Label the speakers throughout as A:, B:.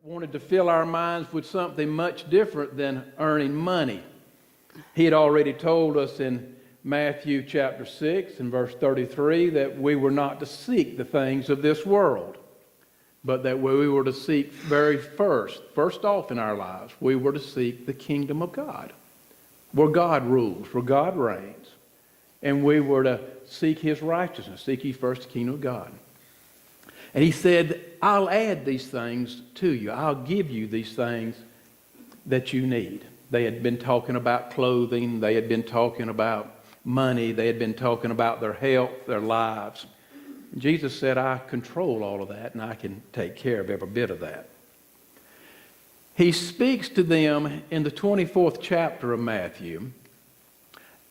A: wanted to fill our minds with something much different than earning money. He had already told us in Matthew chapter 6 and verse 33 that we were not to seek the things of this world, but that we were to seek first off in our lives, we were to seek the kingdom of God, where God rules, where God reigns, and we were to seek His righteousness, seek ye first the kingdom of God. And He said, I'll add these things to you. I'll give you these things that you need. They had been talking about clothing. They had been talking about money. They had been talking about their health, their lives. And Jesus said, I control all of that, and I can take care of every bit of that. He speaks to them in the 24th chapter of Matthew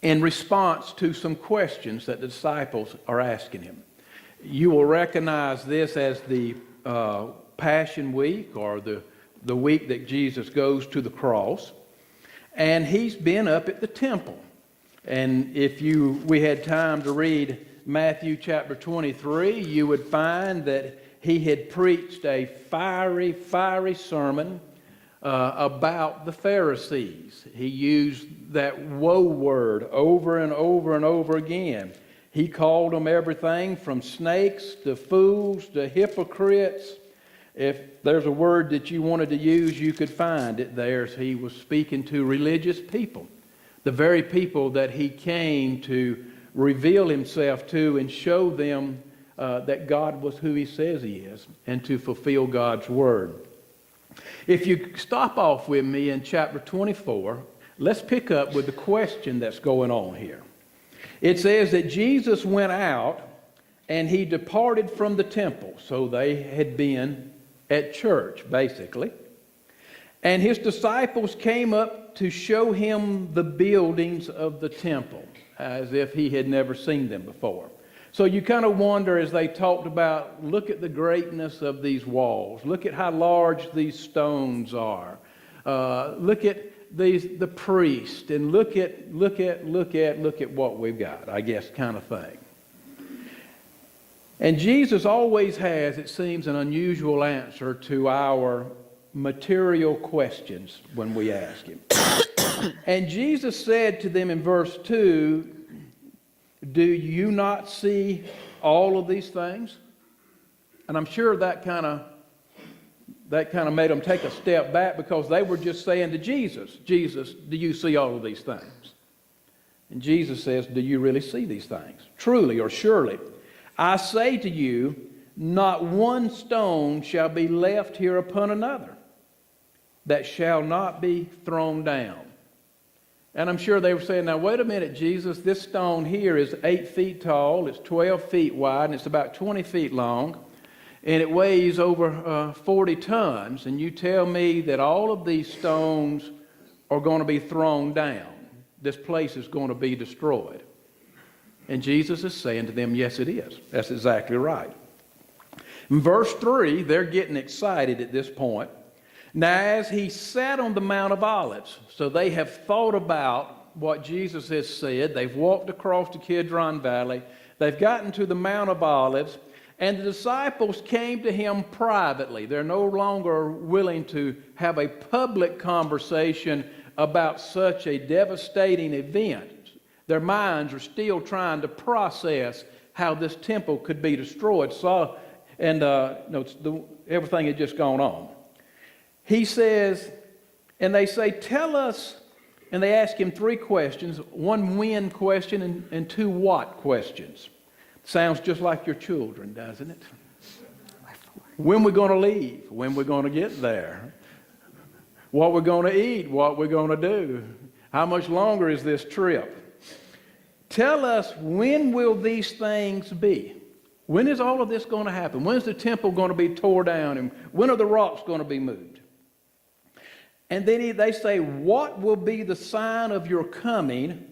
A: in response to some questions that the disciples are asking Him. You will recognize this as the Passion Week, or the week that Jesus goes to the cross. And He's been up at the temple. And if we had time to read Matthew chapter 23, you would find that He had preached a fiery sermon about the Pharisees. He used that woe word over and over and over again. He called them everything from snakes to fools to hypocrites. If there's a word that you wanted to use, you could find it there. He was speaking to religious people, the very people that He came to reveal Himself to and show them that God was who He says He is, and to fulfill God's word. If you stop off with me in chapter 24, let's pick up with the question that's going on here. It says that Jesus went out and He departed from the temple. So they had been at church, basically. And His disciples came up to show Him the buildings of the temple, as if He had never seen them before. So you kind of wonder, as they talked about, look at the greatness of these walls. Look at how large these stones are. Look at the priest, and look at what we've got, I guess, kind of thing. And Jesus always has, it seems, an unusual answer to our material questions when we ask Him. And Jesus said to them in verse 2, do you not see all of these things? And I'm sure that kind of made them take a step back, because they were just saying to Jesus, do you see all of these things? And Jesus says, do you really see these things? Truly or surely, I say to you, not one stone shall be left here upon another that shall not be thrown down. And I'm sure they were saying, now wait a minute, Jesus, this stone here is 8 feet tall, it's 12 feet wide, and it's about 20 feet long, and it weighs over 40 tons, and you tell me that all of these stones are going to be thrown down. This place is going to be destroyed. And Jesus is saying to them, yes, it is. That's exactly right. In verse 3, they're getting excited at this point. Now, as He sat on the Mount of Olives, so they have thought about what Jesus has said. They've walked across the Kidron Valley. They've gotten to the Mount of Olives. And the disciples came to Him privately. They're no longer willing to have a public conversation about such a devastating event. Their minds are still trying to process how this temple could be destroyed. Everything had just gone on. He says, and they say, tell us, and they ask Him 3 questions, 1 when question and 2 what questions. Sounds just like your children, doesn't it? When we're going to leave, when we're going to get there, what we're going to eat, what we're going to do, how much longer is this trip? Tell us, when will these things be? When is all of this going to happen? When is the temple going to be tore down? And when are the rocks going to be moved? And then they say, what will be the sign of your coming?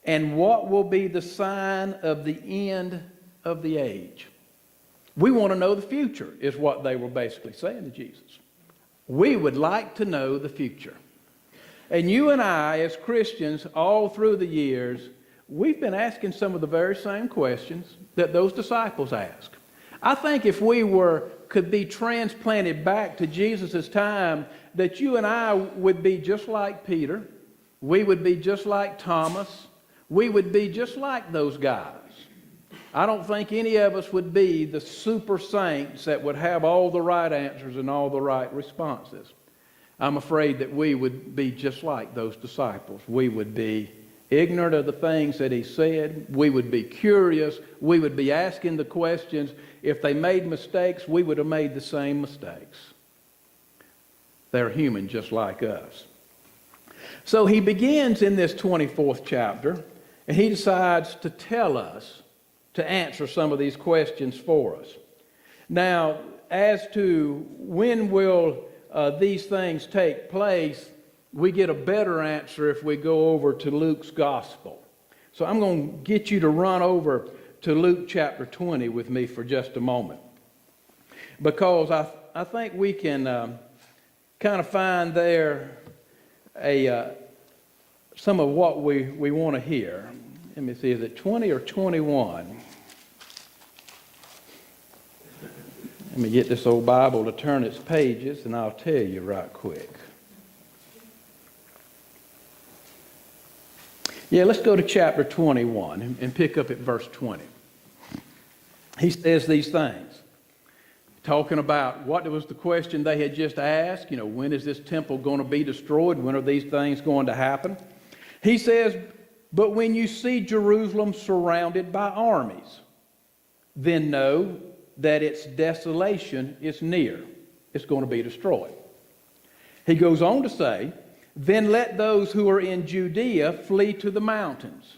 A: And what will be the sign of the end of the age? We want to know the future, is what they were basically saying to Jesus. We would like to know the future. And you and I, as Christians, all through the years, we've been asking some of the very same questions that those disciples asked. I think if we could be transplanted back to Jesus' time, that you and I would be just like Peter. We would be just like Thomas. We would be just like those guys. I don't think any of us would be the super saints that would have all the right answers and all the right responses. I'm afraid that we would be just like those disciples. We would be ignorant of the things that he said. We would be curious. We would be asking the questions. If they made mistakes, we would have made the same mistakes. They're human just like us. So he begins in this 24th chapter, and he decides to tell us, to answer some of these questions for us. Now, as to when will these things take place, we get a better answer if we go over to Luke's gospel. So I'm going to get you to run over to Luke chapter 20 with me for just a moment, because I think we can kind of find there some of what we want to hear. Let me see, is it 20 or 21? Let me get this old Bible to turn its pages, and I'll tell you right quick. Yeah, let's go to chapter 21 and pick up at verse 20. He says these things, talking about what was the question they had just asked. When is this temple going to be destroyed? When are these things going to happen? He says, but when you see Jerusalem surrounded by armies, then know that its desolation is near. It's going to be destroyed. He goes on to say, then let those who are in Judea flee to the mountains.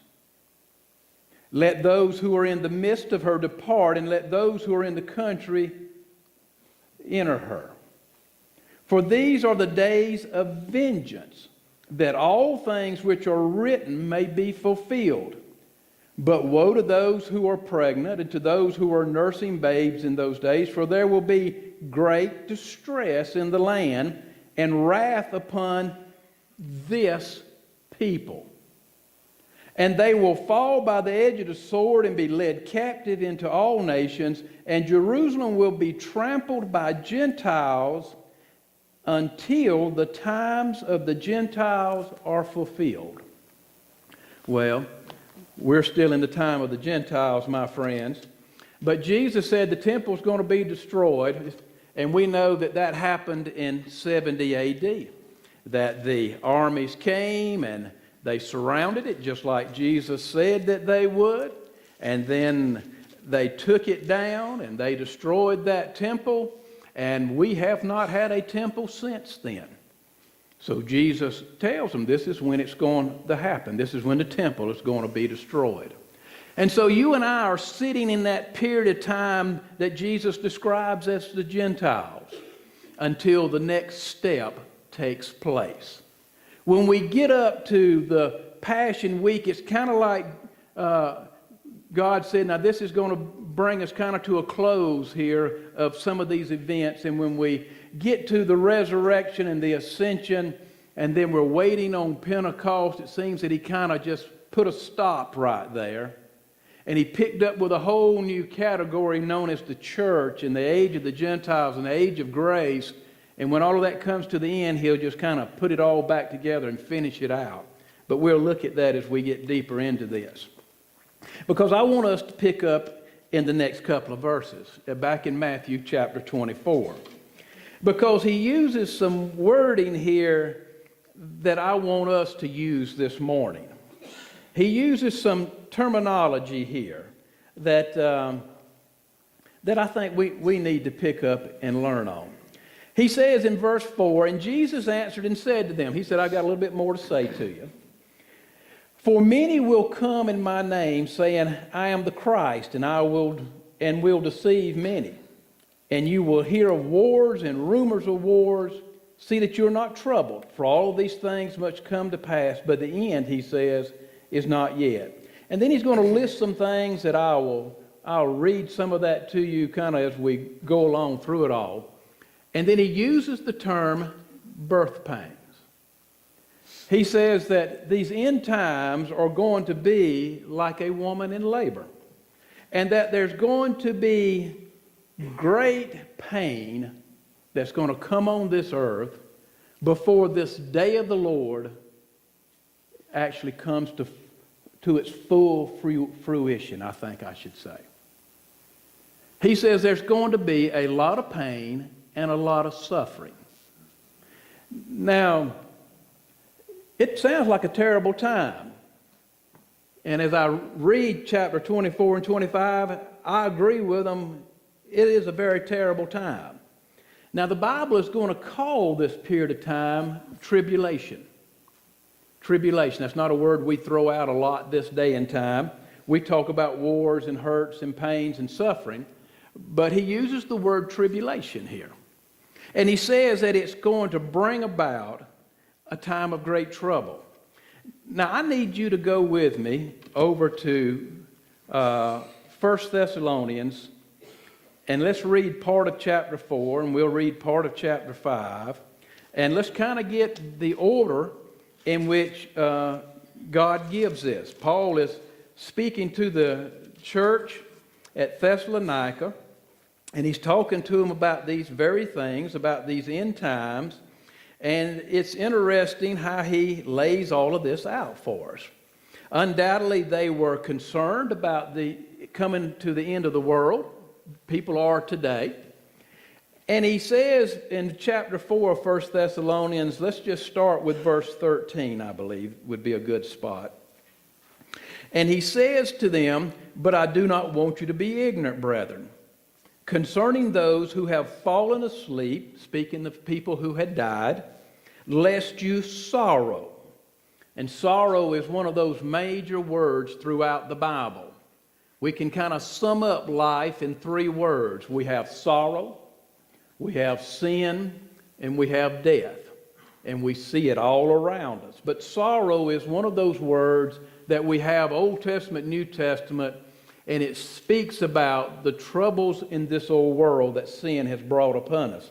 A: Let those who are in the midst of her depart, and let those who are in the country enter her. For these are the days of vengeance, that all things which are written may be fulfilled. But woe to those who are pregnant and to those who are nursing babes in those days, for there will be great distress in the land and wrath upon this people. And they will fall by the edge of the sword and be led captive into all nations, and Jerusalem will be trampled by Gentiles until the times of the Gentiles are fulfilled. Well, we're still in the time of the Gentiles, my friends. But Jesus said the temple's going to be destroyed, and we know that happened in 70 A.D., that the armies came and they surrounded it, just like Jesus said that they would, and then they took it down and they destroyed that temple, and we have not had a temple since then. So Jesus tells them this is when it's going to happen. This is when the temple is going to be destroyed. And so you and I are sitting in that period of time that Jesus describes as the Gentiles until the next step takes place. When we get up to the Passion Week, it's kind of like God said, now this is going to bring us kind of to a close here of some of these events. And when we get to the resurrection and the ascension, and then we're waiting on Pentecost, it seems that he kind of just put a stop right there. And he picked up with a whole new category known as the church and the age of the Gentiles and the age of grace. And when all of that comes to the end, he'll just kind of put it all back together and finish it out. But we'll look at that as we get deeper into this. Because I want us to pick up in the next couple of verses, back in Matthew chapter 24. Because he uses some wording here that I want us to use this morning. He uses some terminology here that I think we need to pick up and learn on. He says in verse 4, and Jesus answered and said to them, he said, I've got a little bit more to say to you. For many will come in my name, saying, I am the Christ, and will deceive many. And you will hear of wars and rumors of wars. See that you are not troubled, for all of these things must come to pass, but the end, he says, is not yet. And then he's going to list some things that I'll read some of that to you kind of as we go along through it all. And then he uses the term birth pangs. He says that these end times are going to be like a woman in labor. And that there's going to be great pain that's going to come on this earth before this day of the Lord actually comes to its full fruition, I think I should say. He says there's going to be a lot of pain and a lot of suffering. Now, it sounds like a terrible time. And as I read chapter 24 and 25, I agree with them. It is a very terrible time. Now, the Bible is going to call this period of time tribulation. Tribulation. That's not a word we throw out a lot this day and time. We talk about wars and hurts and pains and suffering. But he uses the word tribulation here. And he says that it's going to bring about a time of great trouble. Now, I need you to go with me over to 1 Thessalonians, and let's read part of chapter 4, and we'll read part of chapter 5, and let's kind of get the order in which God gives this. Paul is speaking to the church at Thessalonica, and he's talking to them about these very things, about these end times, and it's interesting how he lays all of this out for us. Undoubtedly, they were concerned about the coming to the end of the world. People are today. And he says in chapter 4 of 1 Thessalonians, let's just start with verse 13, I believe, would be a good spot. And he says to them, "But I do not want you to be ignorant, brethren, concerning those who have fallen asleep," speaking of people who had died, "lest you sorrow." And sorrow is one of those major words throughout the Bible. We can kind of sum up life in 3 words. We have sorrow, we have sin, and we have death. And we see it all around us. But sorrow is one of those words that we have Old Testament, New Testament, and it speaks about the troubles in this old world that sin has brought upon us.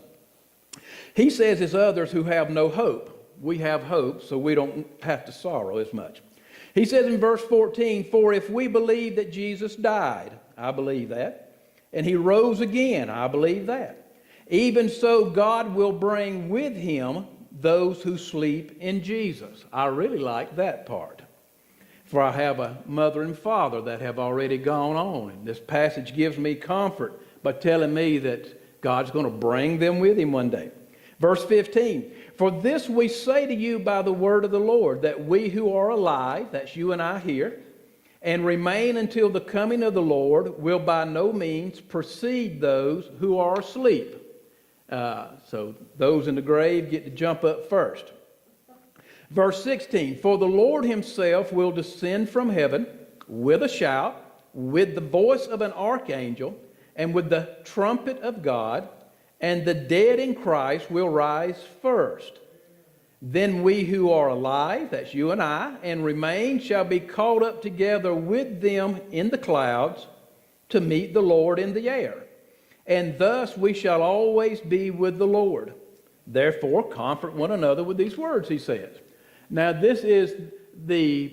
A: He says it's others who have no hope. We have hope, so we don't have to sorrow as much. He says in verse 14, "For if we believe that Jesus died," I believe that, "and he rose again," I believe that, "even so God will bring with him those who sleep in Jesus." I really like that part. For I have a mother and father that have already gone on. And this passage gives me comfort by telling me that God's going to bring them with him one day. Verse 15, "For this we say to you by the word of the Lord, that we who are alive," that's you and I here, "and remain until the coming of the Lord will by no means precede those who are asleep." So those in the grave get to jump up first. Verse 16, "For the Lord himself will descend from heaven with a shout, with the voice of an archangel, and with the trumpet of God, and the dead in Christ will rise first. Then we who are alive," that's you and I, "and remain shall be caught up together with them in the clouds to meet the Lord in the air. And thus we shall always be with the Lord. Therefore comfort one another with these words," he says. Now this is the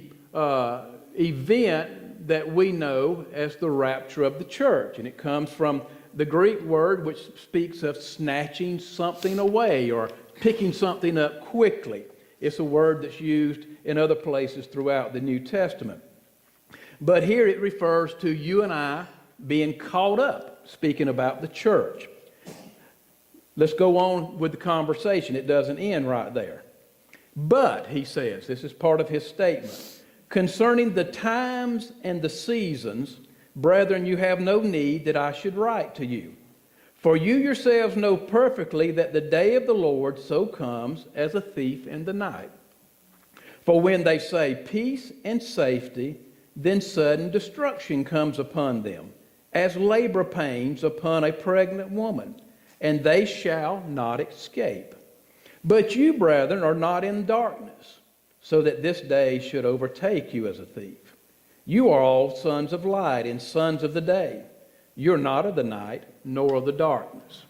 A: event that we know as the rapture of the church. And it comes from the Greek word which speaks of snatching something away or picking something up quickly. It's a word that's used in other places throughout the New Testament. But here it refers to you and I being caught up, speaking about the church. Let's go on with the conversation. It doesn't end right there. "But," he says, this is part of his statement, "concerning the times and the seasons, brethren, you have no need that I should write to you. For you yourselves know perfectly that the day of the Lord so comes as a thief in the night. For when they say peace and safety, then sudden destruction comes upon them, as labor pains upon a pregnant woman, and they shall not escape. But you, brethren, are not in darkness, so that this day should overtake you as a thief. You are all sons of light and sons of the day. You're not of the night, nor of the darkness."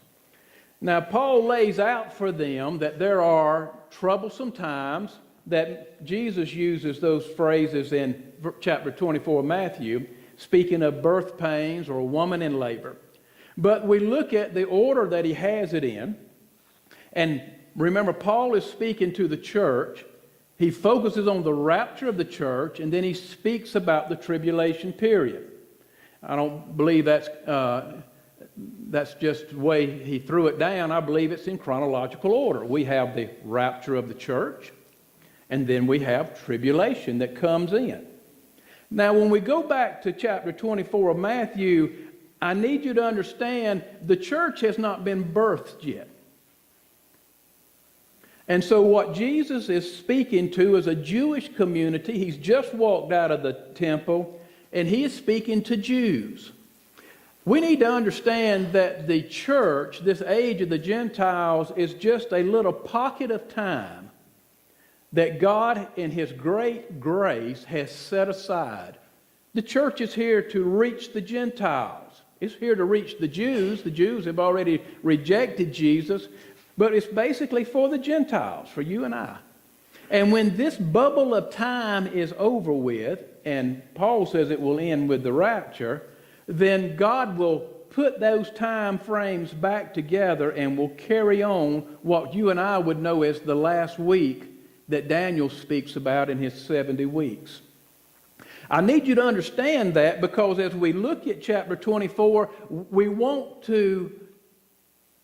A: Now, Paul lays out for them that there are troublesome times, that Jesus uses those phrases in chapter 24 of Matthew, speaking of birth pains or a woman in labor. But we look at the order that he has it in. And remember, Paul is speaking to the church. He focuses on the rapture of the church, and then he speaks about the tribulation period. I don't believe that's just the way he threw it down. I believe it's in chronological order. We have the rapture of the church, and then we have tribulation that comes in. Now, when we go back to chapter 24 of Matthew, I need you to understand the church has not been birthed yet. And so what Jesus is speaking to is a Jewish community. He's just walked out of the temple, and he is speaking to Jews. We need to understand that the church, this age of the Gentiles, is just a little pocket of time that God in his great grace has set aside. The church is here to reach the Gentiles. It's here to reach the Jews. The Jews have already rejected Jesus, but it's basically for the Gentiles, for you and I. And when this bubble of time is over with, and Paul says it will end with the rapture, then God will put those time frames back together and will carry on what you and I would know as the last week that Daniel speaks about in his 70 weeks. I need you to understand that, because as we look at chapter 24, we want to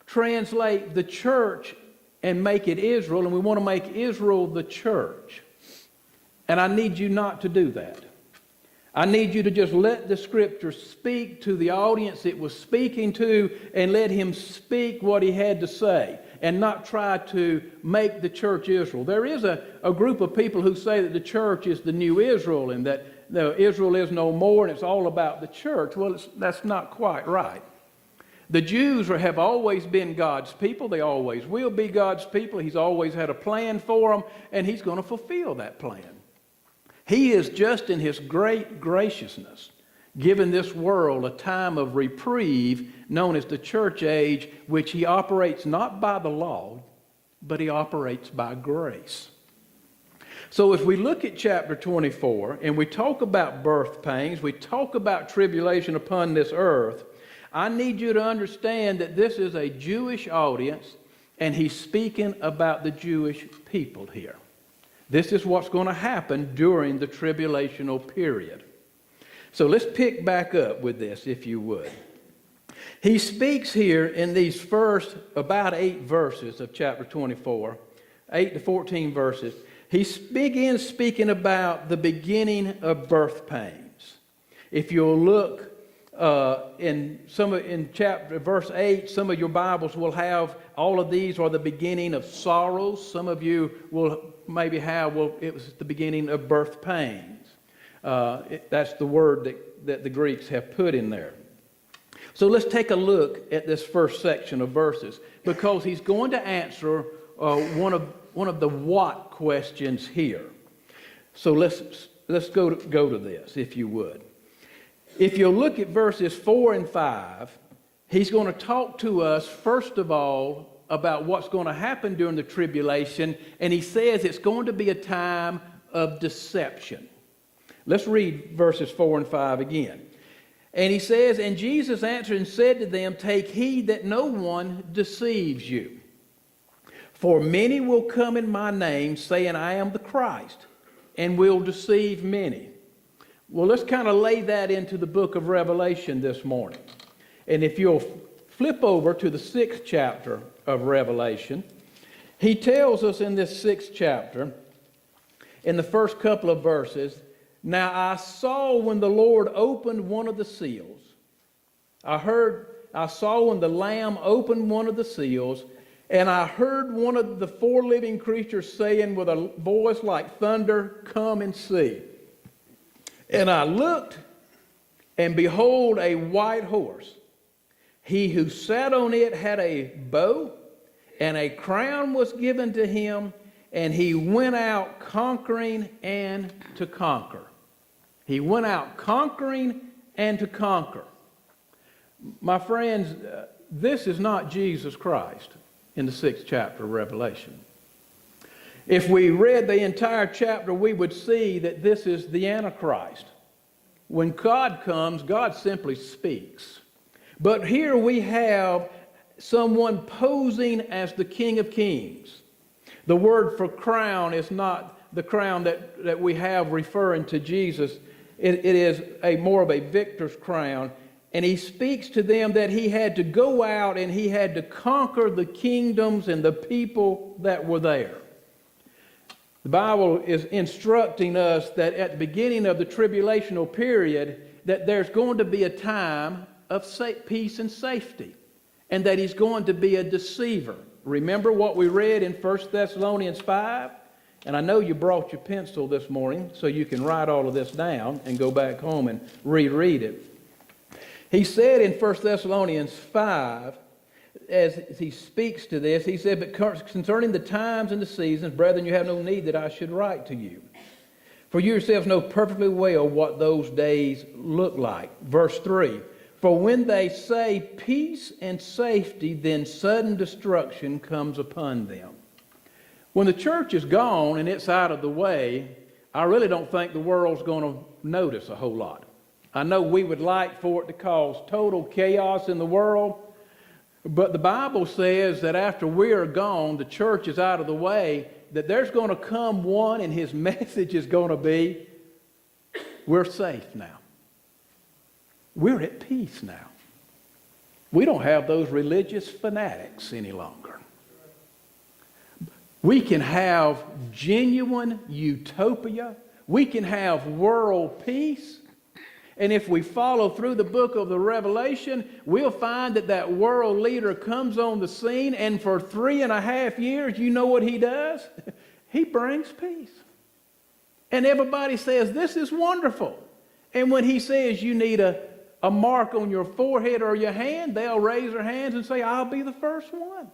A: translate the church and make it Israel, and we want to make Israel the church. And I need you not to do that. I need you to just let the Scripture speak to the audience it was speaking to, and let him speak what he had to say, and not try to make the church Israel. There is a group of people who say that the church is the new Israel, and that Israel is no more, and it's all about the church. Well, that's not quite right. The Jews have always been God's people. They always will be God's people. He's always had a plan for them, and he's going to fulfill that plan. He is just in his great graciousness given this world a time of reprieve known as the church age, which he operates not by the law, but he operates by grace. So if we look at chapter 24 and we talk about birth pains, we talk about tribulation upon this earth, I need you to understand that this is a Jewish audience, and he's speaking about the Jewish people here. This is what's going to happen during the tribulational period. So let's pick back up with this, if you would. He speaks here in these first about 8 verses of chapter 24, 8 to 14 verses. He begins speaking about the beginning of birth pains. If you'll look in chapter verse 8, some of your Bibles will have all of these are the beginning of sorrows. Some of you will maybe have, it was the beginning of birth pains. That's the word that the Greeks have put in there. So let's take a look at this first section of verses, because he's going to answer one of the what questions here. So let's go to this, if you would. If you'll look at verses 4 and 5, he's going to talk to us, first of all, about what's going to happen during the tribulation, and he says it's going to be a time of deception. Let's read verses 4 and 5 again. And he says, "And Jesus answered and said to them, Take heed that no one deceives you. For many will come in my name, saying, I am the Christ, and will deceive many." Well, let's kind of lay that into the book of Revelation this morning. And if you'll flip over to the 6th chapter of Revelation, he tells us in this 6th chapter, in the first couple of verses, "Now I saw when the Lord opened one of the seals. I saw when the Lamb opened one of the seals, and I heard one of the 4 living creatures saying with a voice like thunder, Come and see. And I looked, and behold, a white horse. He who sat on it had a bow, and a crown was given to him, and he went out conquering and to conquer." He went out conquering and to conquer. My friends, this is not Jesus Christ in the 6th chapter of Revelation. If we read the entire chapter, we would see that this is the Antichrist. When God comes, God simply speaks. But here we have someone posing as the King of Kings. The word for crown is not the crown that we have referring to Jesus. It is more of a victor's crown. And he speaks to them that he had to go out and he had to conquer the kingdoms and the people that were there. The Bible is instructing us that at the beginning of the tribulational period, that there's going to be a time of peace and safety, and that he's going to be a deceiver. Remember what we read in 1 Thessalonians 5? And I know you brought your pencil this morning so you can write all of this down and go back home and reread it. He said in 1 Thessalonians 5, as he speaks to this, he said, "But concerning the times and the seasons, brethren, you have no need that I should write to you. For you yourselves know perfectly well what those days look like." Verse 3, "For when they say peace and safety, then sudden destruction comes upon them." When the church is gone and it's out of the way, I really don't think the world's going to notice a whole lot. I know we would like for it to cause total chaos in the world, but the Bible says that after we are gone, the church is out of the way, that there's going to come one and his message is going to be, we're safe now. We're at peace now. We don't have those religious fanatics any longer. We can have genuine utopia. We can have world peace. And if we follow through the book of the Revelation, we'll find that world leader comes on the scene, and for 3.5 years, you know what he does? He brings peace. And everybody says, this is wonderful. And when he says you need a mark on your forehead or your hand, they'll raise their hands and say, I'll be the first one.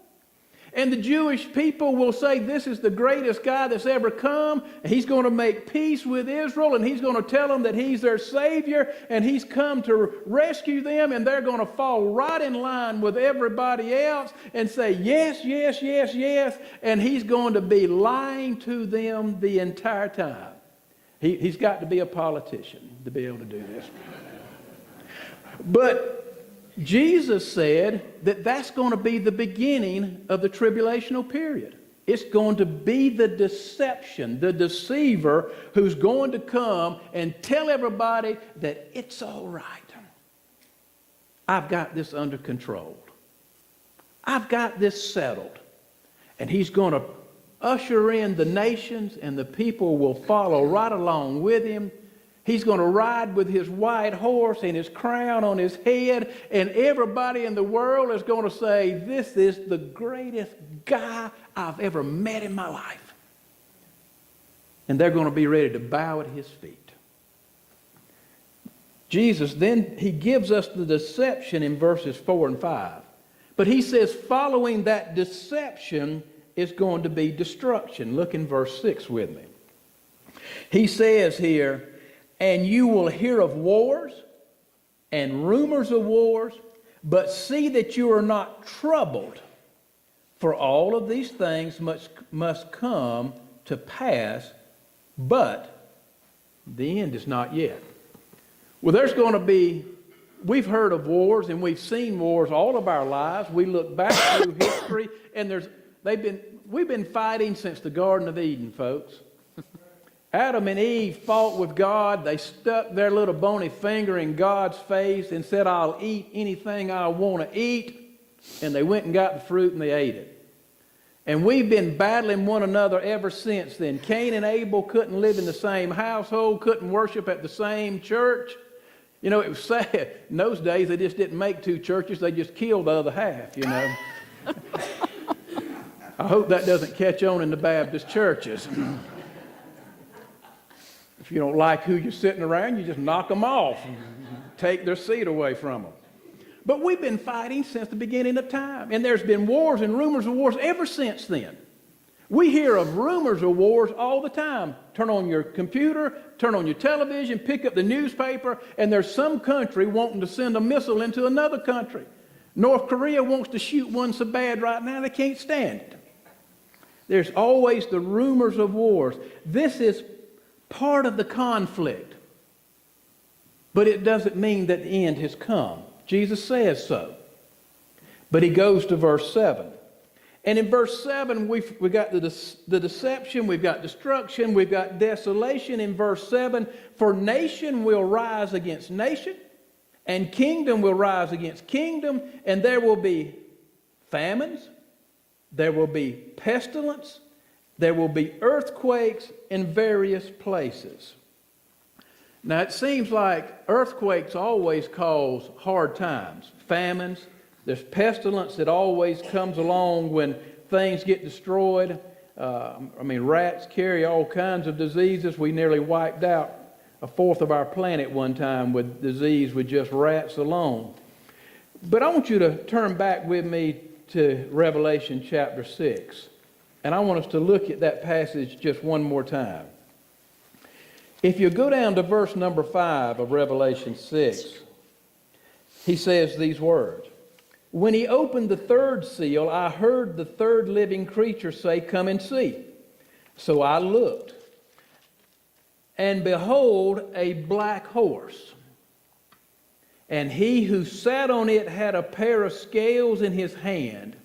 A: And the Jewish people will say, this is the greatest guy that's ever come. He's going to make peace with Israel, and he's going to tell them that he's their Savior, and he's come to rescue them, and they're going to fall right in line with everybody else and say, yes, yes, yes, yes, and he's going to be lying to them the entire time. He's got to be a politician to be able to do this. But Jesus said that that's going to be the beginning of the tribulational period. It's going to be the deception, the deceiver who's going to come and tell everybody that it's all right. I've got this under control. I've got this settled. And he's going to usher in the nations, and the people will follow right along with him. He's going to ride with his white horse and his crown on his head, and everybody in the world is going to say, this is the greatest guy I've ever met in my life. And they're going to be ready to bow at his feet. Jesus, then he gives us the deception in verses 4 and 5. But he says following that deception is going to be destruction. Look in verse 6 with me. He says here, and you will hear of wars and rumors of wars, but see that you are not troubled, for all of these things must come to pass, but the end is not yet. Well, there's going to be, we've heard of wars and we've seen wars all of our lives. We look back through history, and we've been fighting since the Garden of Eden, folks. Adam and Eve fought with God. They stuck their little bony finger in God's face and said, I'll eat anything I want to eat. And they went and got the fruit and they ate it. And we've been battling one another ever since then. Cain and Abel couldn't live in the same household, couldn't worship at the same church. You know, it was sad. In those days, they just didn't make two churches. They just killed the other half, you know. I hope that doesn't catch on in the Baptist churches. If you don't like who you're sitting around, you just knock them off and take their seat away from them. But we've been fighting since the beginning of time. And there's been wars and rumors of wars ever since then. We hear of rumors of wars all the time. Turn on your computer, turn on your television, pick up the newspaper, and there's some country wanting to send a missile into another country. North Korea wants to shoot one so bad right now they can't stand it. There's always the rumors of wars. This is part of the conflict. But it doesn't mean that the end has come Jesus says so. But he goes to verse 7. And in verse 7, we've got the deception, we've got destruction, we've got desolation in verse 7. For nation will rise against nation, and kingdom will rise against kingdom, and there will be famines, there will be pestilence, there will be earthquakes in various places. Now it seems like earthquakes always cause hard times, famines. There's pestilence that always comes along when things get destroyed. Rats carry all kinds of diseases. We nearly wiped out a fourth of our planet one time with disease with just rats alone. But I want you to turn back with me to Revelation chapter 6. And I want us to look at that passage just one more time. If you go down to verse number 5 of Revelation 6, he says these words. When he opened the third seal, I heard the third living creature say, "Come and see." So I looked, and behold, a black horse. And he who sat on it had a pair of scales in his hand.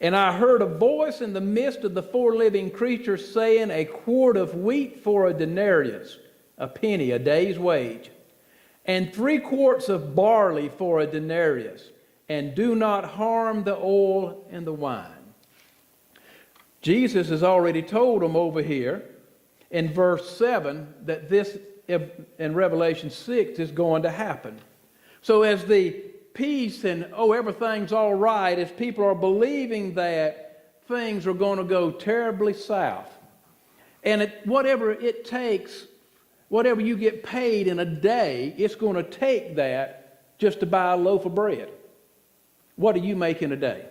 A: And I heard a voice in the midst of the four living creatures saying, "A quart of wheat for a denarius, a penny, a day's wage, and 3 quarts of barley for a denarius, and do not harm the oil and the wine." Jesus has already told them over here in verse 7 that this in Revelation 6 is going to happen. So as the peace and everything's all right, as people are believing that things are going to go terribly south, and whatever it takes, whatever you get paid in a day, it's going to take that just to buy a loaf of bread. What do you make in a day?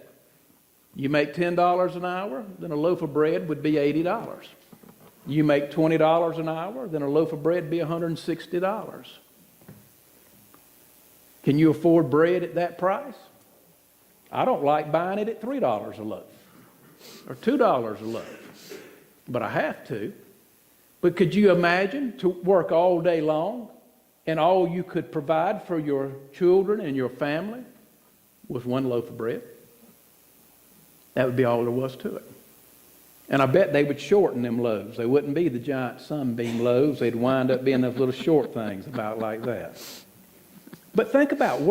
A: You make $10 an hour, then a loaf of bread would be $80. You make $20 an hour, then a loaf of bread would be $160. Can you afford bread at that price? I don't like buying it at $3 a loaf or $2 a loaf, but I have to. But could you imagine to work all day long and all you could provide for your children and your family was one loaf of bread? That would be all there was to it. And I bet they would shorten them loaves. They wouldn't be the giant sunbeam loaves. They'd wind up being those little short things about like that. But think about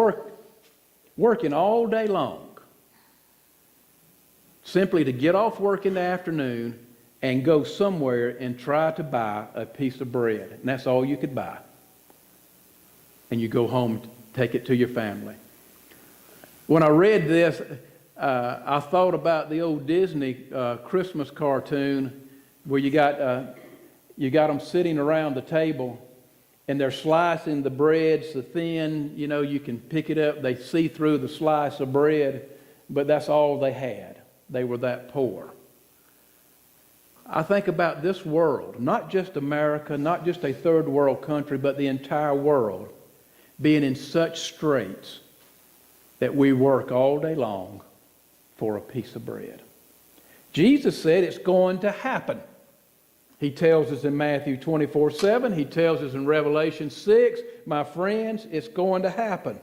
A: working all day long simply to get off work in the afternoon and go somewhere and try to buy a piece of bread. And that's all you could buy. And you go home, take it to your family. When I read this, I thought about the old Disney Christmas cartoon where you got them sitting around the table and they're slicing the bread so thin, you can pick it up. They see through the slice of bread, but that's all they had. They were that poor. I think about this world, not just America, not just a third world country, but the entire world being in such straits that we work all day long for a piece of bread. Jesus said it's going to happen. He tells us in Matthew 24:7. He tells us in Revelation 6, my friends, it's going to happen.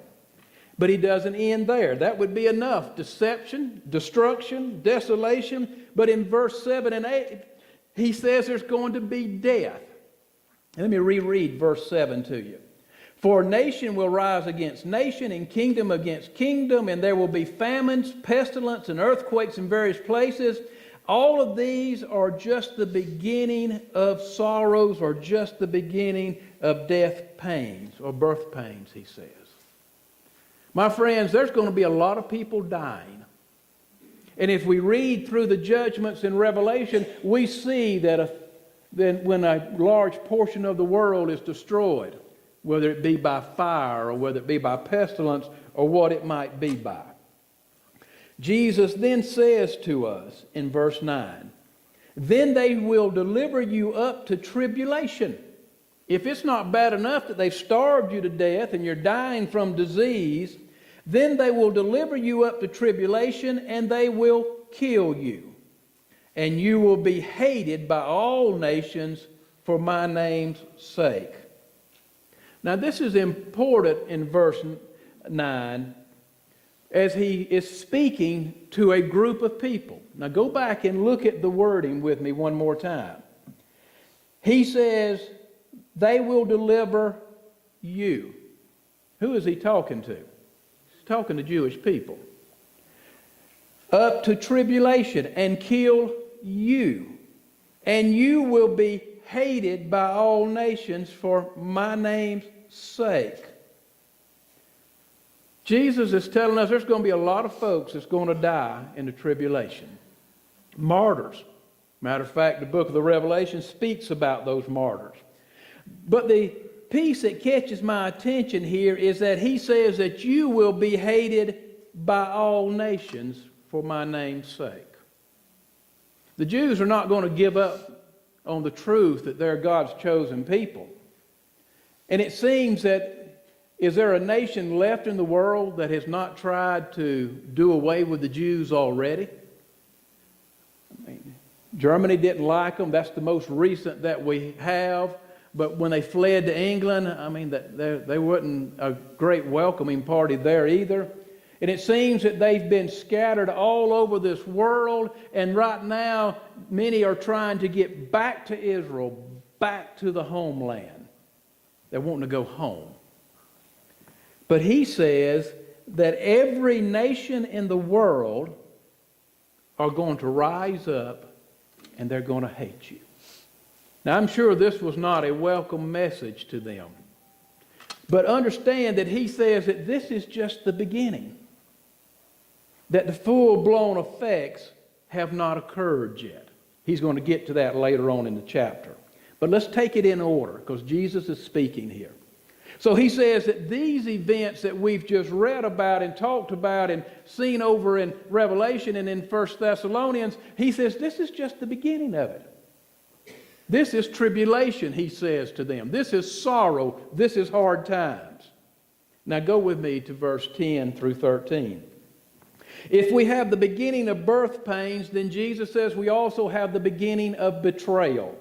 A: But he doesn't end there. That would be enough. Deception, destruction, desolation. But in verse 7 and 8, he says there's going to be death. Let me reread verse 7 to you. For nation will rise against nation, and kingdom against kingdom, and there will be famines, pestilence, and earthquakes in various places. All of these are just the beginning of sorrows, or just the beginning of death pains, or birth pains, he says. My friends, there's going to be a lot of people dying. And if we read through the judgments in Revelation, we see that when a large portion of the world is destroyed, whether it be by fire or whether it be by pestilence or what it might be by. Jesus then says to us in verse 9, then they will deliver you up to tribulation. If it's not bad enough that they've starved you to death and you're dying from disease, then they will deliver you up to tribulation and they will kill you. And you will be hated by all nations for my name's sake. Now this is important in verse 9 as he is speaking to a group of people. Now go back and look at the wording with me one more time. He says, they will deliver you. Who is he talking to? He's talking to Jewish people. Up to tribulation and kill you. And you will be hated by all nations for my name's sake. Jesus is telling us there's going to be a lot of folks that's going to die in the tribulation. Martyrs. Matter of fact, the book of the Revelation speaks about those martyrs. But the piece that catches my attention here is that he says that you will be hated by all nations for my name's sake. The Jews are not going to give up on the truth that they're God's chosen people. And it seems that is there a nation left in the world that has not tried to do away with the Jews already? I mean, Germany didn't like them. That's the most recent that we have. But when they fled to England, I mean, they weren't a great welcoming party there either. And it seems that they've been scattered all over this world. And right now, many are trying to get back to Israel, back to the homeland. They're wanting to go home. But he says that every nation in the world are going to rise up and they're going to hate you. Now, I'm sure this was not a welcome message to them. But understand that he says that this is just the beginning. That the full-blown effects have not occurred yet. He's going to get to that later on in the chapter. But let's take it in order because Jesus is speaking here. So he says that these events that we've just read about and talked about and seen over in Revelation and in 1 Thessalonians, he says this is just the beginning of it. This is tribulation, he says to them. This is sorrow. This is hard times. Now go with me to verse 10 through 13. If we have the beginning of birth pains, then Jesus says we also have the beginning of betrayal.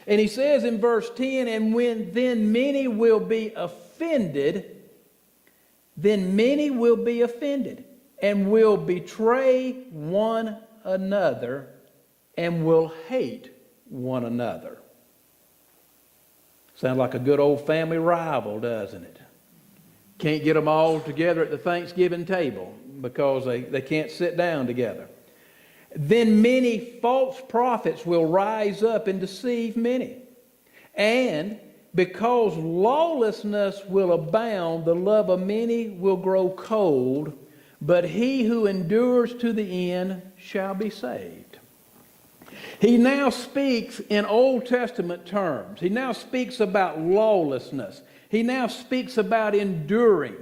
A: And he says in verse 10, and when then many will be offended, and will betray one another and will hate one another. Sounds like a good old family rival, doesn't it? Can't get them all together at the Thanksgiving table because they can't sit down together. Then many false prophets will rise up and deceive many. And because lawlessness will abound, the love of many will grow cold, but he who endures to the end shall be saved. He now speaks in Old Testament terms. He now speaks about lawlessness. He now speaks about enduring.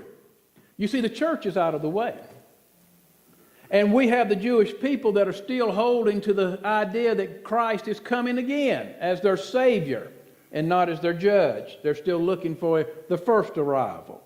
A: You see, the church is out of the way. And we have the Jewish people that are still holding to the idea that Christ is coming again as their Savior and not as their judge. They're still looking for the first arrival.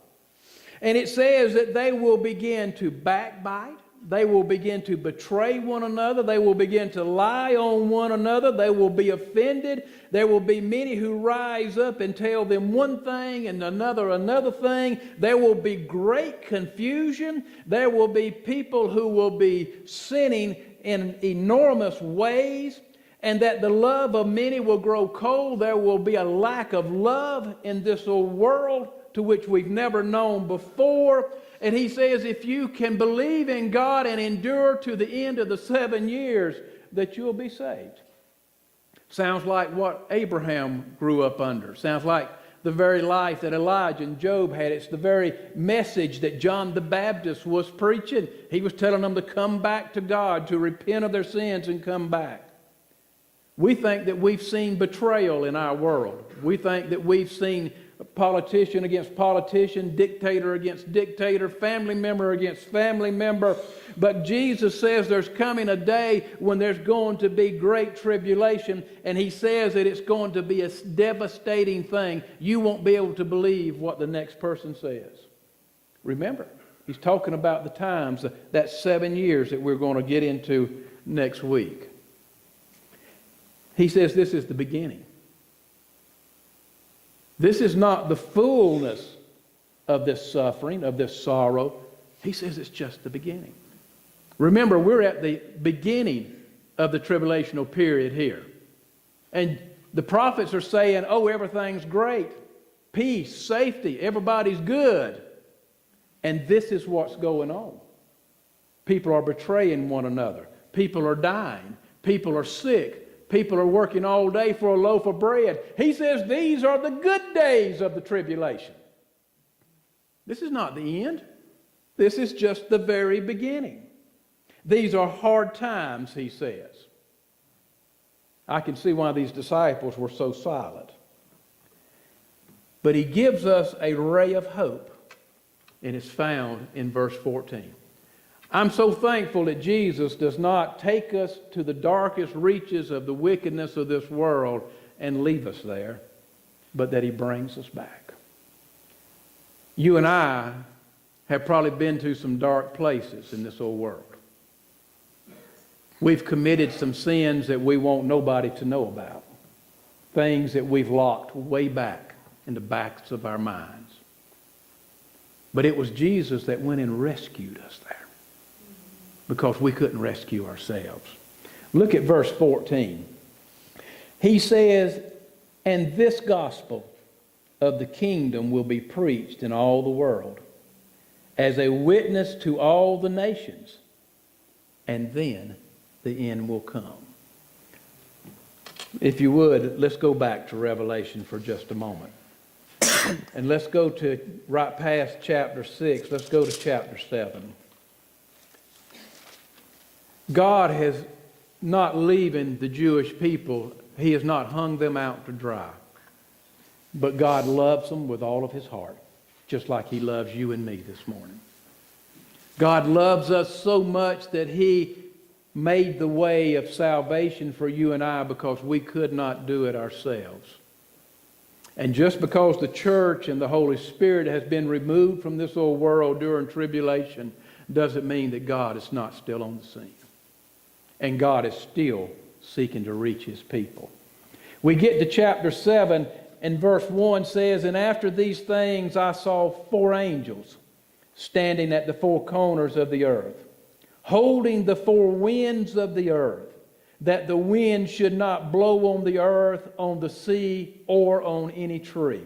A: And it says that they will begin to backbite. They will begin to betray one another. They will begin to lie on one another. They will be offended. There will be many who rise up and tell them one thing and another thing. There will be great confusion. There will be people who will be sinning in enormous ways, and that the love of many will grow cold. There will be a lack of love in this old world to which we've never known before. And he says if you can believe in God and endure to the end of the 7 years, that you'll be saved. Sounds like what Abraham grew up under. Sounds like the very life that Elijah and Job had. It's the very message that John the Baptist was preaching. He was telling them to come back to God, to repent of their sins and come back. We think that we've seen betrayal in our world. We think that we've seen politician against politician, dictator against dictator, family member against family member. But Jesus says there's coming a day when there's going to be great tribulation, and he says that it's going to be a devastating thing. You won't be able to believe what the next person says. Remember, he's talking about the times, that 7 years that we're going to get into next week. He says this is the beginning. This is not the fullness of this suffering, of this sorrow. He says it's just the beginning. Remember, we're at the beginning of the tribulational period here. And the prophets are saying, oh, everything's great. Peace, safety, everybody's good. And this is what's going on. People are betraying one another. People are dying. People are sick. People are working all day for a loaf of bread. He says these are the good days of the tribulation. This is not the end. This is just the very beginning. These are hard times, he says. I can see why these disciples were so silent. But he gives us a ray of hope, and it's found in verse 14. I'm so thankful that Jesus does not take us to the darkest reaches of the wickedness of this world and leave us there, but that he brings us back. You and I have probably been to some dark places in this old world. We've committed some sins that we want nobody to know about. Things that we've locked way back in the backs of our minds. But it was Jesus that went and rescued us there, because we couldn't rescue ourselves. Look at verse 14. He says, and this gospel of the kingdom will be preached in all the world as a witness to all the nations, and then the end will come. If you would, let's go back to Revelation for just a moment. And let's go to right past chapter 6. Let's go to chapter 7. God has not leaving the Jewish people. He has not hung them out to dry. But God loves them with all of his heart, just like he loves you and me this morning. God loves us so much that he made the way of salvation for you and I because we could not do it ourselves. And just because the church and the Holy Spirit has been removed from this old world during tribulation doesn't mean that God is not still on the scene. And God is still seeking to reach his people. We get to chapter 7, and verse 1 says, and after these things I saw 4 angels standing at the 4 corners of the earth, holding the 4 winds of the earth, that the wind should not blow on the earth, on the sea, or on any tree.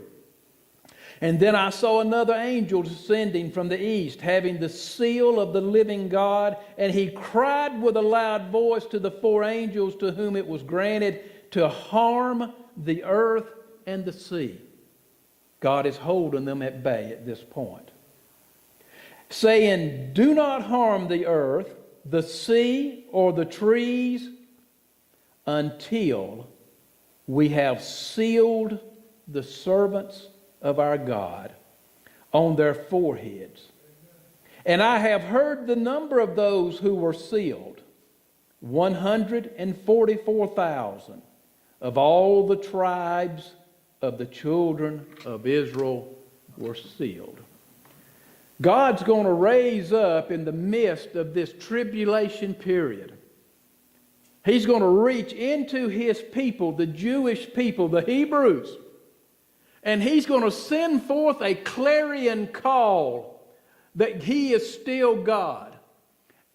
A: And then I saw another angel descending from the east, having the seal of the living God, and he cried with a loud voice to the 4 angels to whom it was granted to harm the earth and the sea. God is holding them at bay at this point, saying, do not harm the earth, the sea, or the trees, until we have sealed the servants of our God on their foreheads. And I have heard the number of those who were sealed, 144,000 of all the tribes of the children of Israel were sealed. God's going to raise up in the midst of this tribulation period. He's going to reach into his people, the Jewish people, the Hebrews, and he's going to send forth a clarion call that he is still God.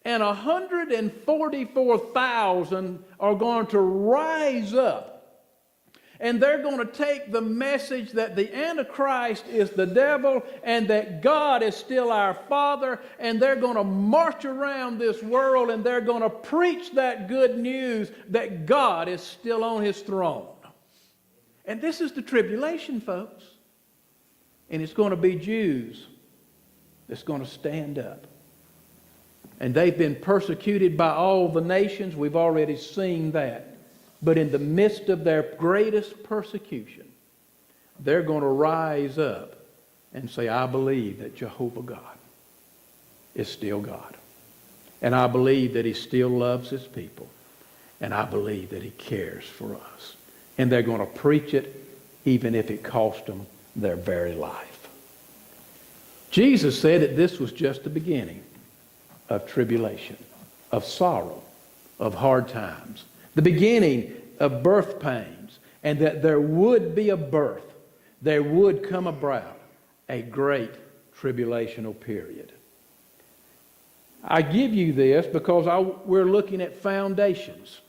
A: And 144,000 are going to rise up. And they're going to take the message that the Antichrist is the devil and that God is still our Father, and they're going to march around this world and they're going to preach that good news that God is still on his throne. And this is the tribulation, folks. And it's going to be Jews that's going to stand up. And they've been persecuted by all the nations. We've already seen that. But in the midst of their greatest persecution, they're going to rise up and say, I believe that Jehovah God is still God. And I believe that he still loves his people. And I believe that he cares for us. And they're going to preach it even if it cost them their very life. Jesus said that this was just the beginning of tribulation, of sorrow, of hard times. The beginning of birth pains, and that there would be a birth. There would come about a great tribulational period. I give you this because we're looking at foundations.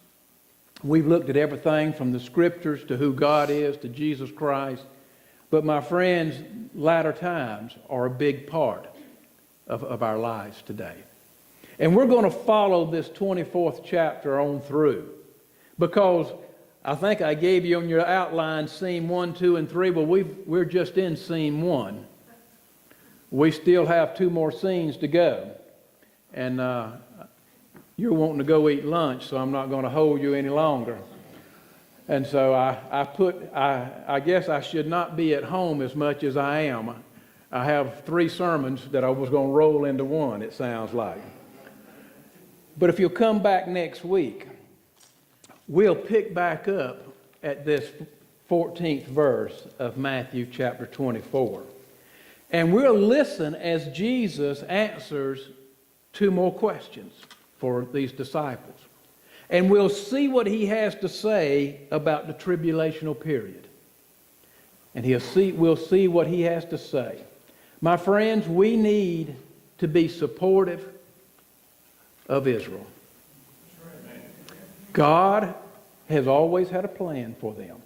A: We've looked at everything from the Scriptures to who God is to Jesus Christ. But my friends, latter times are a big part of our lives today. And we're going to follow this 24th chapter on through, because I think I gave you on your outline scene 1, 2, and 3. Well, we're just in scene 1. We still have 2 more scenes to go. And you're wanting to go eat lunch, so I'm not going to hold you any longer. And so I guess I should not be at home as much as I am. I have 3 sermons that I was going to roll into one, it sounds like. But if you'll come back next week, we'll pick back up at this 14th verse of Matthew chapter 24. And we'll listen as Jesus answers 2 more questions for these disciples. And we'll see what he has to say about the tribulational period. And we'll see what he has to say. My friends, we need to be supportive of Israel. God has always had a plan for them.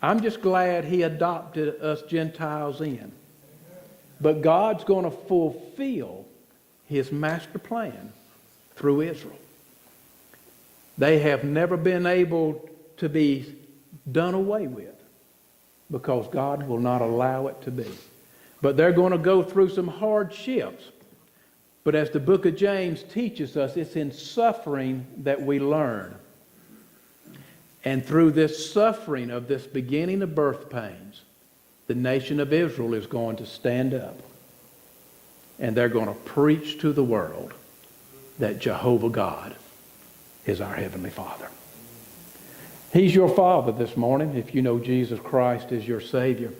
A: I'm just glad he adopted us Gentiles in. But God's going to fulfill his master plan through Israel. They have never been able to be done away with because God will not allow it to be. But they're going to go through some hardships. But as the book of James teaches us, it's in suffering that we learn. And through this suffering of this beginning of birth pains, the nation of Israel is going to stand up. And they're going to preach to the world that Jehovah God is our Heavenly Father. He's your Father this morning, if you know Jesus Christ as your Savior.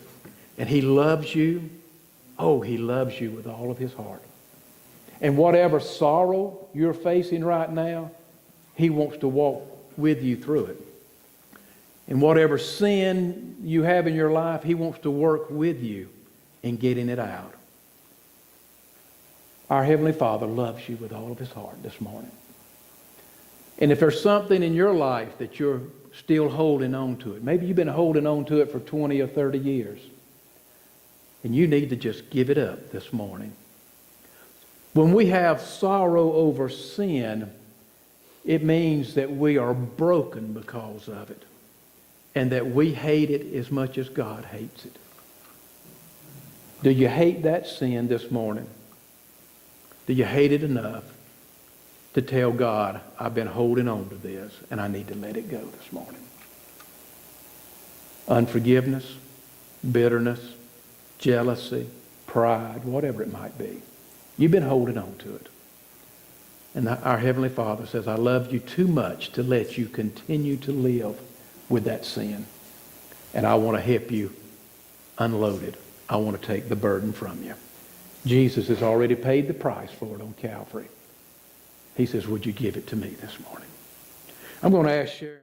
A: And he loves you. Oh, he loves you with all of his heart. And whatever sorrow you're facing right now, he wants to walk with you through it. And whatever sin you have in your life, he wants to work with you in getting it out. Our Heavenly Father loves you with all of his heart this morning. And if there's something in your life that you're still holding on to it, maybe you've been holding on to it for 20 or 30 years, and you need to just give it up this morning. When we have sorrow over sin, it means that we are broken because of it, and that we hate it as much as God hates it. Do you hate that sin this morning? Do you hate it enough to tell God, I've been holding on to this and I need to let it go this morning? Unforgiveness, bitterness, jealousy, pride, whatever it might be. You've been holding on to it. And our Heavenly Father says, I love you too much to let you continue to live with that sin. And I want to help you unload it. I want to take the burden from you. Jesus has already paid the price for it on Calvary. He says, would you give it to me this morning? I'm going to ask Sharon.